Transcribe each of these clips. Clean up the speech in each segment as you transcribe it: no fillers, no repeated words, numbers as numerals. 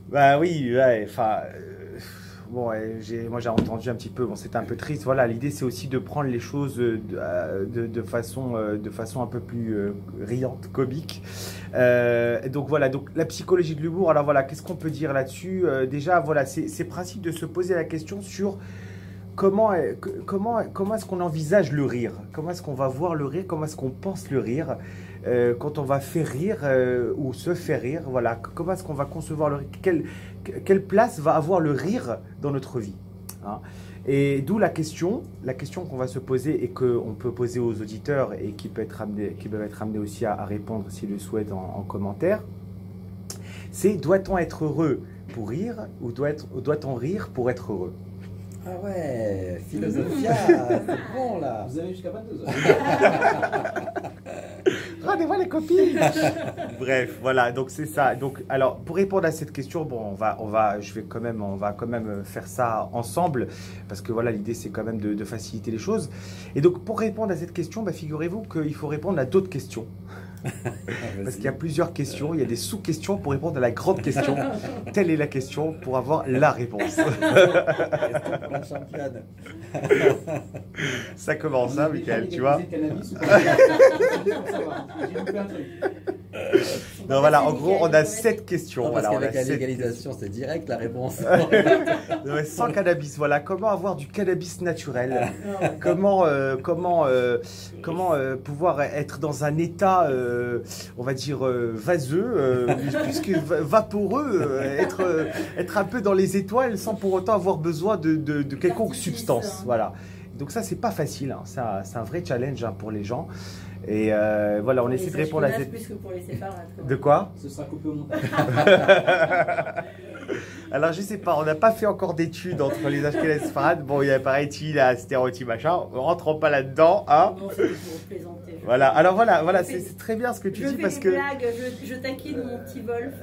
Bah oui, ouais, enfin, bon, ouais, moi j'ai entendu un petit peu, bon, c'était un peu triste. Voilà, l'idée c'est aussi de prendre les choses de façon un peu plus riante, comique. Donc voilà, donc la psychologie de l'humour. Alors voilà, qu'est-ce qu'on peut dire là-dessus? Déjà, voilà, c'est principe de se poser la question sur comment est-ce qu'on envisage le rire? Comment est-ce qu'on va voir le rire? Comment est-ce qu'on pense le rire? Quand on va faire rire ou se faire rire, voilà, comment est-ce qu'on va concevoir le rire? Quelle place va avoir le rire dans notre vie, hein? Et d'où la question qu'on va se poser et qu'on peut poser aux auditeurs et qui peuvent être amenés aussi à répondre s'ils le souhaitent en commentaire, c'est doit-on être heureux pour rire ou doit-on rire pour être heureux? Ah ouais, philosophia, c'est bon là. Vous avez jusqu'à 22h. Rendez-moi les copines. Bref, voilà, donc c'est ça. Donc, alors, pour répondre à cette question, bon, on va quand même faire ça ensemble, parce que voilà, l'idée c'est quand même de faciliter les choses. Et donc, pour répondre à cette question, bah, figurez-vous qu'il faut répondre à d'autres questions. Parce qu'il y a plusieurs questions, il y a des sous-questions pour répondre à la grande question. Telle est la question pour avoir la réponse. La championne. Ça commence, hein, Michael, tu vois. Non, voilà, en gros, on a 7 questions. Non, parce voilà, qu'avec la légalisation, c'est direct la réponse. Sans cannabis, voilà. Comment avoir du cannabis naturel? Comment pouvoir être dans un état, on va dire, vaseux, plus que vaporeux, être un peu dans les étoiles sans pour autant avoir besoin de quelconque substance. Voilà. Donc ça, c'est pas facile, hein. C'est un vrai challenge, hein, pour les gens. Et voilà, on essaie de répondre à cette... Plus que pour les séparats, de quoi? Ce sera coupé au montage. Alors, je sais pas, on n'a pas fait encore d'études entre les Ashkénazes et les Sfarades. Bon, il y a paraît-il un stéréotype machin. Rentrons pas là-dedans, hein. Non, c'est pour plaisanter. Voilà, alors voilà, c'est très bien ce que tu dis parce que... Je taquine mon petit Wolf.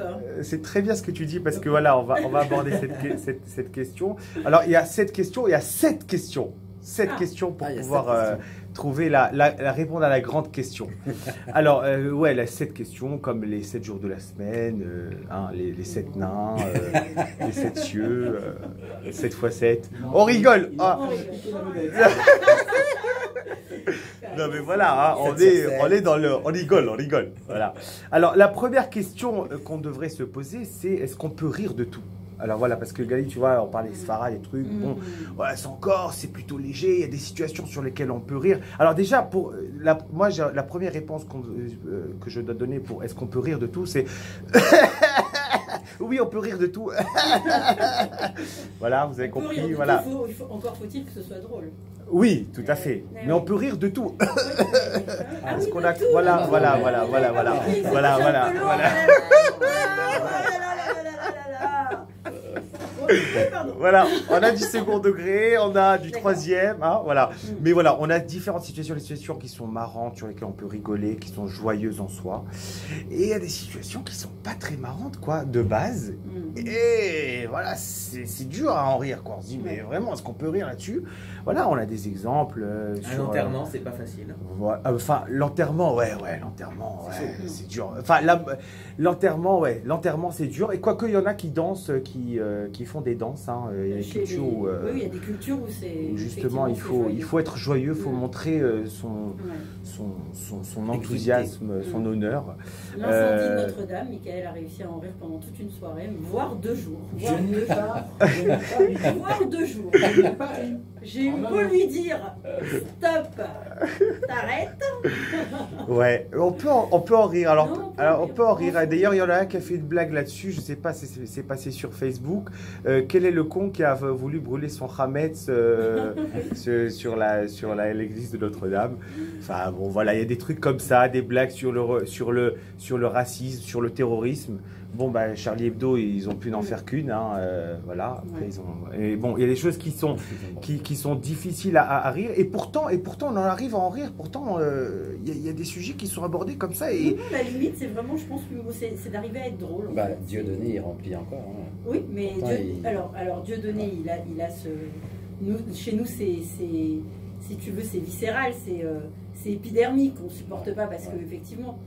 C'est très bien ce que tu dis parce que voilà, on va aborder cette question. Alors, il y a 7 questions, il y a 7 questions. 7 questions pour pouvoir trouver répondre à la grande question. Alors, ouais, les 7 questions, comme les 7 jours de la semaine, hein, les 7 nains, les 7 cieux, 7 x 7. On rigole, hein. Non mais voilà, hein, on est dans le... On rigole, voilà. Alors, la première question qu'on devrait se poser, c'est est-ce qu'on peut rire de tout? Alors voilà, parce que Gali, tu vois, on parlait de Sfara, des trucs, bon, voilà, c'est plutôt léger, il y a des situations sur lesquelles on peut rire. Alors déjà, moi, la première réponse que je dois donner pour est-ce qu'on peut rire de tout, c'est oui, on peut rire de tout. Voilà, vous avez compris, voilà. Encore faut-il que ce soit drôle. Oui, tout à fait. Mais on peut rire de tout. Parce qu'on a... Voilà. Voilà, on a du second degré, on a du troisième, hein, voilà. Mais voilà, on a différentes situations, des situations qui sont marrantes, sur lesquelles on peut rigoler, qui sont joyeuses en soi. Et il y a des situations qui sont pas très marrantes, quoi, de base. Et voilà, c'est dur à en rire, quoi. On se dit, mais vraiment, est-ce qu'on peut rire là-dessus? Voilà, on a des exemples. Un enterrement, c'est pas facile. Voilà, enfin, l'enterrement, l'enterrement, c'est dur. Enfin, l'enterrement, c'est dur. Et quoique, il y en a qui dansent, qui font des danses, hein. Il y a des cultures où... oui, il y a des cultures où c'est... Justement, il faut être joyeux, il faut montrer son enthousiasme, son honneur. L'incendie de Notre-Dame, Michael a réussi à en rire pendant toute une soirée, voire 2 jours. Voire 2 jours. J'ai eu beau lui dire stop, t'arrêtes. Ouais, on peut en rire. Alors, on peut en rire. D'ailleurs, il y en a un qui a fait une blague là-dessus. Je sais pas si c'est passé sur Facebook. Quel est le con qui a voulu brûler son Hametz sur l'église de Notre-Dame? Enfin bon, voilà, il y a des trucs comme ça, des blagues sur le racisme, sur le terrorisme. Bon, bah, Charlie Hebdo, ils ont pu n'en faire qu'une, hein, voilà. Après, et bon, il y a des choses qui sont difficiles à rire, et pourtant, on en arrive à en rire. Pourtant, il y a des sujets qui sont abordés comme ça. Et... Non, la limite, c'est vraiment, je pense, c'est d'arriver à être drôle. Bah, Dieudonné, il remplit encore. Hein. Oui, mais alors Dieudonné, il a ce... chez nous, c'est si tu veux, c'est viscéral, c'est épidermique, on ne supporte pas parce que, effectivement...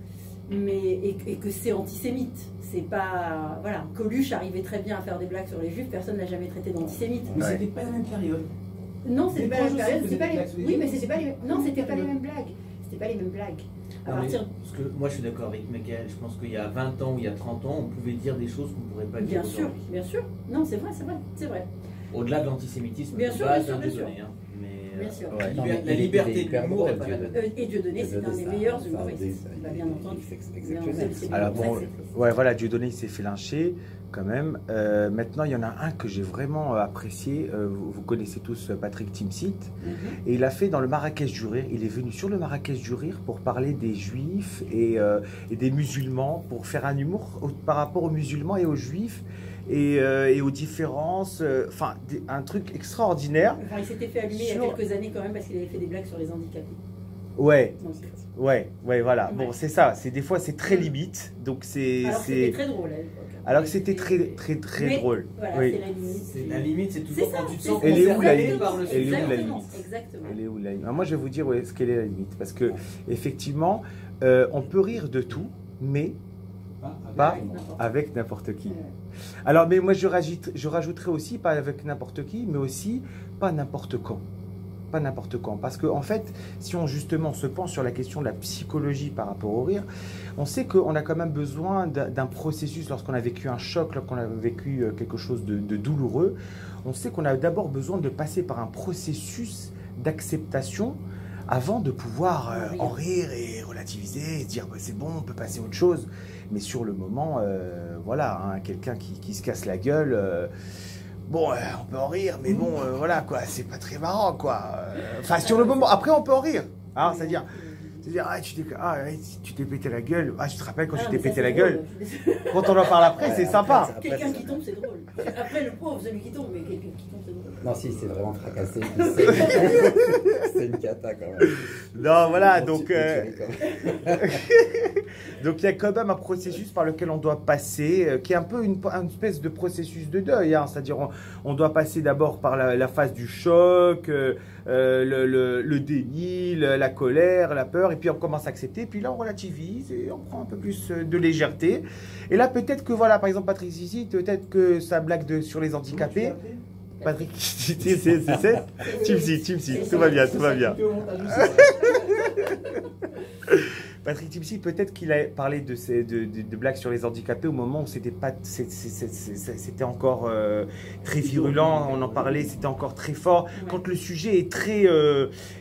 et que c'est antisémite. C'est pas... Voilà, Coluche arrivait très bien à faire des blagues sur les juifs, personne n'a jamais traité d'antisémite. Mais c'était pas la même période. Non, c'était pas la même période, c'était pas les... Oui, mais c'était pas les... Non, c'était pas les mêmes blagues. C'était pas les mêmes blagues. Non, parce que moi je suis d'accord avec Michael, je pense qu'il y a 20 ans ou il y a 30 ans, on pouvait dire des choses qu'on ne pourrait pas dire aujourd'hui. Bien sûr. Non, c'est vrai, c'est vrai. Au-delà de l'antisémitisme, bien sûr, Dieudonné. Hein. Mais bien sûr. La liberté de l'humour n'est pas la même. Et Dieudonné, c'est un des meilleurs humoristes. Bien entendu. Alors bon, ouais, voilà, Dieudonné il s'est fait lyncher quand même. Maintenant, il y en a un que j'ai vraiment apprécié. Vous connaissez tous Patrick Timsit. Et il a fait dans le Marrakech du Rire. Il est venu sur le Marrakech du Rire pour parler des juifs et des musulmans, pour faire un humour par rapport aux musulmans et aux juifs. Et aux différences, enfin un truc extraordinaire. Enfin, il s'était fait allumer il y a quelques années quand même parce qu'il avait fait des blagues sur les handicapés. Ouais, donc, ouais, voilà. Ouais. Bon, c'est ça. C'est des fois c'est très limite, donc c'est. Alors c'était très drôle à l'époque. Alors que c'était très drôle. Voilà, oui. C'est la limite, c'est toujours quand tu te sens Elle est où la limite? par le Elle est où la Exactement. limite? Exactement. Elle est où la limite? Alors, moi, je vais vous dire où est-ce qu'elle est la limite, parce que effectivement, on peut rire de tout, mais pas avec n'importe qui. Alors, mais moi, je rajouterais aussi, pas avec n'importe qui, mais aussi pas n'importe quand. Pas n'importe quand. Parce que, en fait, si on justement se penche sur la question de la psychologie par rapport au rire, on sait qu'on a quand même besoin d'un processus lorsqu'on a vécu un choc, lorsqu'on a vécu quelque chose de douloureux. On sait qu'on a d'abord besoin de passer par un processus d'acceptation avant de pouvoir en rire et relativiser et dire bah, c'est bon, on peut passer à autre chose. Mais sur le moment, voilà, hein, quelqu'un qui se casse la gueule, bon, on peut en rire, mais bon, voilà, quoi, c'est pas très marrant, quoi. Enfin, sur le moment, après, on peut en rire, hein, c'est-à-dire, ah, tu t'es pété la gueule, ah, tu te rappelles quand tu t'es pété la gueule. Quand on en parle après, c'est sympa. Quelqu'un qui tombe, c'est drôle. Après, le pauvre, celui qui tombe, mais quelqu'un qui tombe, c'est drôle. Non, si, c'est vraiment fracassé. C'est une cata quand même. Non, voilà, donc donc il y a quand même un processus par lequel on doit passer, qui est un peu une espèce de processus de deuil, hein. C'est-à-dire on doit passer d'abord par la phase du choc, le déni, la colère, la peur, et puis on commence à accepter, puis là on relativise et on prend un peu plus de légèreté. Et là peut-être que voilà, par exemple Patrick Timsit, peut-être que sa blague sur les handicapés. Patrick, c'est Timsit, tout va bien, tout va bien. Patrick Timsit, peut-être qu'il a parlé de blagues sur les handicapés au moment où c'était encore très virulent, on en parlait, c'était encore très fort. Quand le sujet est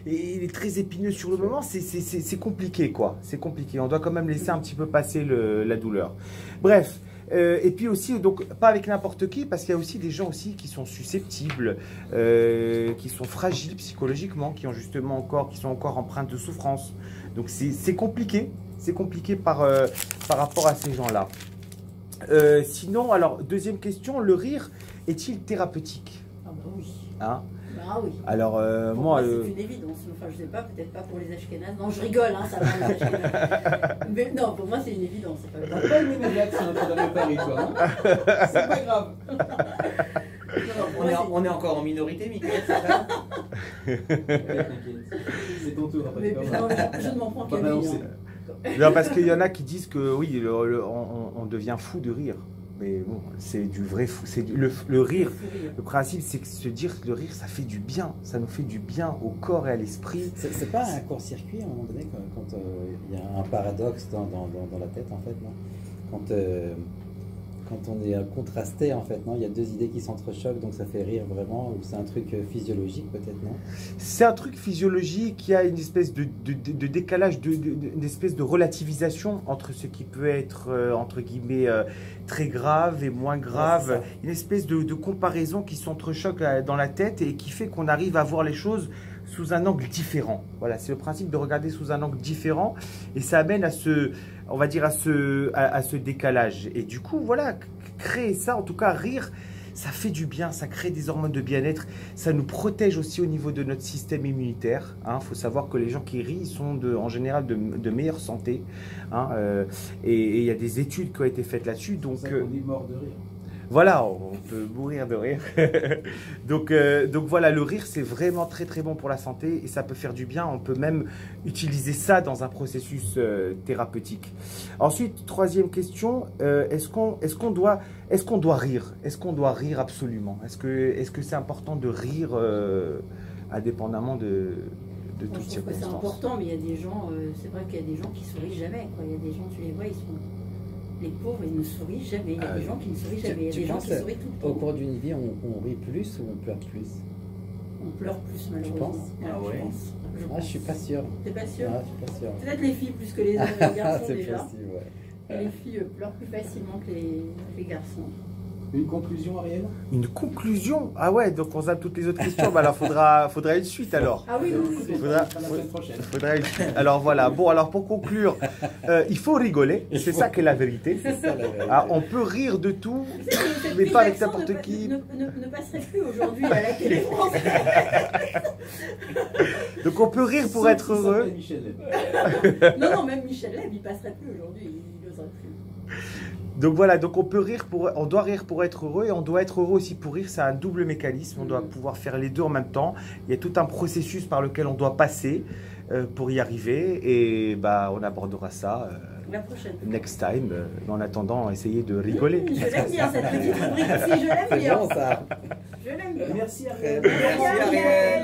il est très épineux sur le moment, c'est compliqué, quoi. C'est compliqué. On doit quand même laisser un petit peu passer la douleur. Bref. Et puis aussi, donc pas avec n'importe qui, parce qu'il y a aussi des gens aussi qui sont susceptibles, qui sont fragiles psychologiquement, qui sont encore empreintes de souffrance. Donc c'est compliqué par rapport à ces gens-là. Sinon, alors deuxième question, le rire est-il thérapeutique? Ah bah oui. Hein? Bah oui. Alors pour moi c'est une évidence. Enfin je sais pas, peut-être pas pour les Ashkénazes. Non, je rigole, hein, ça va les Ashkénazes. Mais non, pour moi c'est une évidence. T'as pas aimé mes blagues sur Notre-Dame de Paris, toi, hein? C'est pas grave. On est encore en minorité, Michael, c'est ça? C'est ton tour. Mais non, je ne m'en prends qu'à lui. Non, parce qu'il y en a qui disent que oui, on devient fou de rire. Mais bon, c'est du vrai fou. Le rire, le principe, c'est que se dire que le rire, ça fait du bien. Ça nous fait du bien au corps et à l'esprit. C'est pas un court-circuit à un moment donné, quand il y a un paradoxe dans la tête, en fait, non? Quand on est contrasté, en fait, non? Il y a deux idées qui s'entrechoquent, donc ça fait rire vraiment, ou c'est un truc physiologique, peut-être, non? C'est un truc physiologique qui a une espèce de décalage, une espèce de relativisation entre ce qui peut être, entre guillemets, très grave et moins grave. Ouais, une espèce de comparaison qui s'entrechoque dans la tête et qui fait qu'on arrive à voir les choses sous un angle différent. Voilà, c'est le principe de regarder sous un angle différent et ça amène à on va dire à ce décalage. Et du coup, voilà, créer ça, en tout cas rire, ça fait du bien, ça crée des hormones de bien-être, ça nous protège aussi au niveau de notre système immunitaire. Il faut savoir que les gens qui rient sont en général de meilleure santé. Et il y a des études qui ont été faites là-dessus. Donc, c'est ça qu'on dit mort de rire. Voilà, on peut mourir de rire. donc voilà, le rire, c'est vraiment très très bon pour la santé et ça peut faire du bien. On peut même utiliser ça dans un processus thérapeutique. Ensuite, troisième question, est-ce qu'on doit rire? Est-ce qu'on doit rire absolument? Est-ce que c'est important de rire indépendamment de toutes Je trouve que c'est circonstances? important, mais il y a des gens, c'est vrai qu'il y a des gens qui sourient jamais, quoi. Il y a des gens, tu les vois, ils sont... Les pauvres, ils ne sourient jamais. Il y a des gens qui ne sourient jamais. Il y a des gens qui sourient tout le temps. Au cours d'une vie, on rit plus ou on pleure plus? On pleure plus, malheureusement. Tu ouais. Je pense. Je suis pas sûr. T'es pas sûr? Ah, je suis pas sûr. Peut-être les filles plus que les garçons C'est déjà. possible, ouais. Et les filles pleurent plus facilement que les garçons. Une conclusion, Ariel? Une conclusion? Ah ouais, donc on zappe toutes les autres questions. Bah alors faudra une suite alors. Ah oui, oui, oui. Faudra- La semaine prochaine. Faudra une suite. Alors voilà, bon alors pour conclure, il faut rigoler, c'est ça qui est la vérité. C'est ça la vérité. Ah, on peut rire de tout, Cette mais pas avec accent n'importe qui. ne passerait plus aujourd'hui à la télé française. Donc on peut rire pour être heureux. Michel. Non, même Michel Leb, il passerait plus aujourd'hui. Il n'oserait plus. Donc voilà, donc on doit rire pour être heureux et on doit être heureux aussi pour rire. C'est un double mécanisme. On doit pouvoir faire les deux en même temps. Il y a tout un processus par lequel on doit passer pour y arriver et bah on abordera ça La prochaine. next time. Mais en attendant, essayez de rigoler. Je l'aime bien cette petite rubrique aussi, je l'aime C'est bien. bon ça. Je l'aime bien. Merci, Ariel. Merci, Ariel.